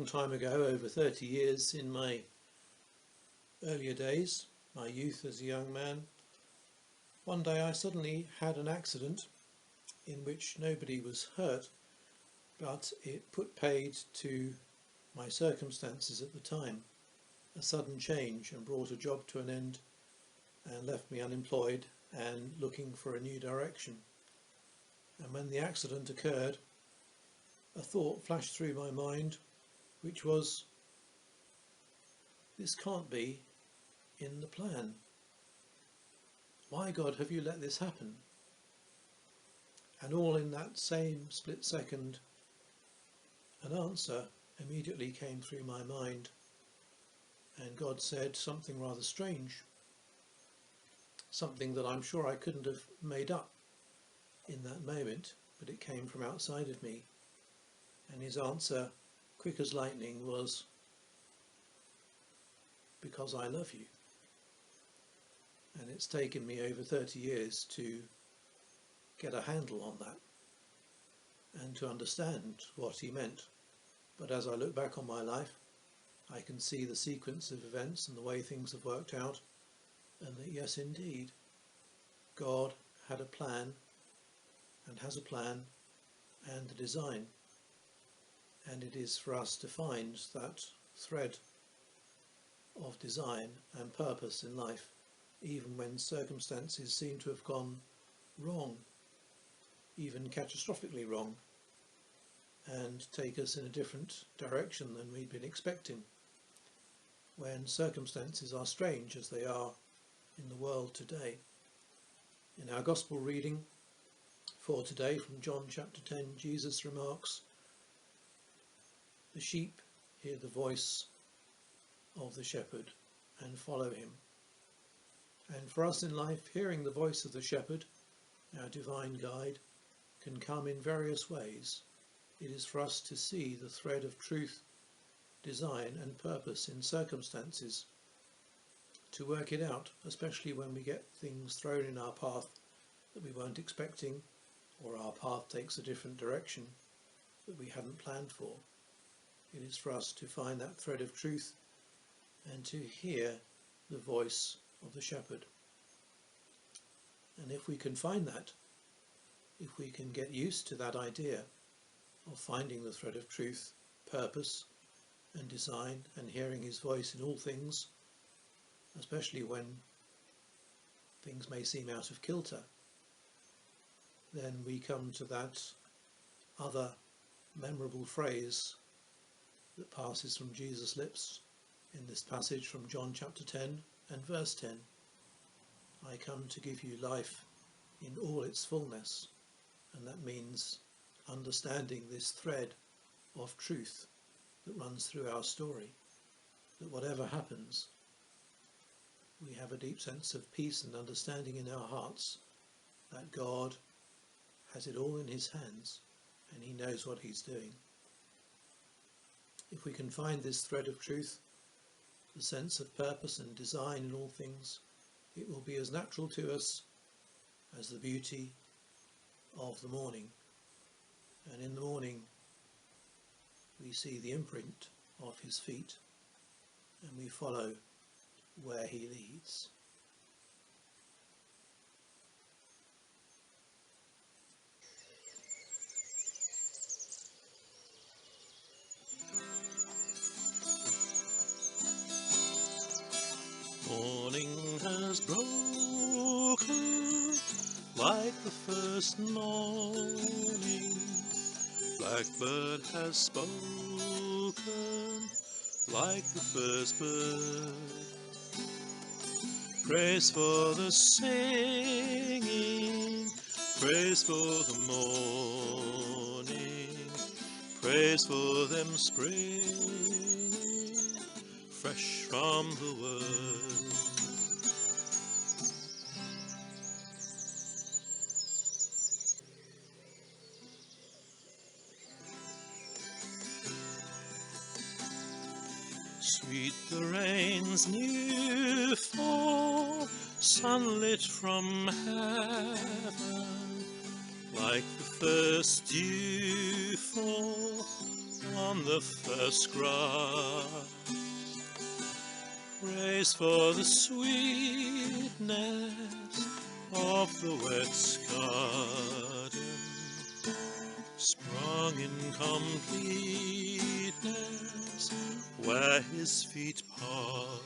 long time ago, over 30 years, in my earlier days, my youth as a young man, one day I suddenly had an accident in which nobody was hurt, but it put paid to my circumstances at the time, a sudden change, and brought a job to an end and left me unemployed and looking for a new direction. And when the accident occurred, a thought flashed through my mind, which was, this can't be in the plan. Why, God, have you let this happen? And all in that same split second, an answer immediately came through my mind, and God said something rather strange, something that I'm sure I couldn't have made up in that moment, but it came from outside of me. And his answer, quick as lightning, was, because I love you. And it's taken me over 30 years to get a handle on that and to understand what he meant. But as I look back on my life, I can see the sequence of events and the way things have worked out, and that yes, indeed, God had a plan and has a plan and a design. And it is for us to find that thread of design and purpose in life, even when circumstances seem to have gone wrong, even catastrophically wrong, and take us in a different direction than we'd been expecting. When circumstances are strange, as they are in the world today. In our Gospel reading for today from John chapter 10, Jesus remarks, "The sheep hear the voice of the shepherd and follow him." And for us in life, hearing the voice of the shepherd, our divine guide, can come in various ways. It is for us to see the thread of truth, design and purpose in circumstances, to work it out, especially when we get things thrown in our path that we weren't expecting, or our path takes a different direction that we hadn't planned for. It is for us to find that thread of truth and to hear the voice of the shepherd. And if we can find that, if we can get used to that idea of finding the thread of truth, purpose and design, and hearing his voice in all things, especially when things may seem out of kilter, then we come to that other memorable phrase that passes from Jesus' lips in this passage from John chapter 10 and verse 10. I come to give you life in all its fullness. And that means understanding this thread of truth that runs through our story, that whatever happens, we have a deep sense of peace and understanding in our hearts that God has it all in his hands and he knows what he's doing. If we can find this thread of truth, the sense of purpose and design in all things, it will be as natural to us as the beauty of the morning. And in the morning we see the imprint of his feet and we follow where he leads. Morning has broken like the first morning. Blackbird has spoken like the first bird. Praise for the singing, praise for the morning, praise for them springing fresh from the word. Sweet the rain's new fall, sunlit from heaven, like the first dew fall, on the first grass. Praise for the sweetness of the wet garden, sprung in completeness where his feet pass.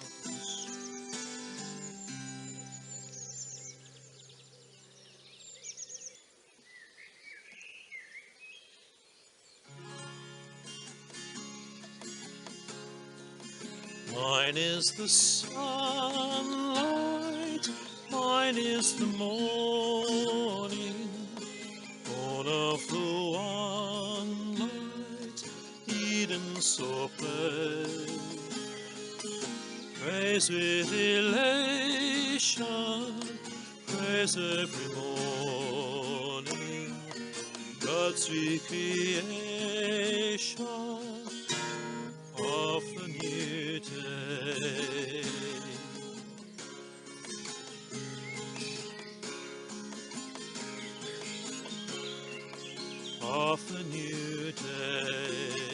Mine is the sunlight, mine is the morning, born of the one light, Eden saw play. Praise with elation, praise every morning, God's recreation of the new day. Of the new day.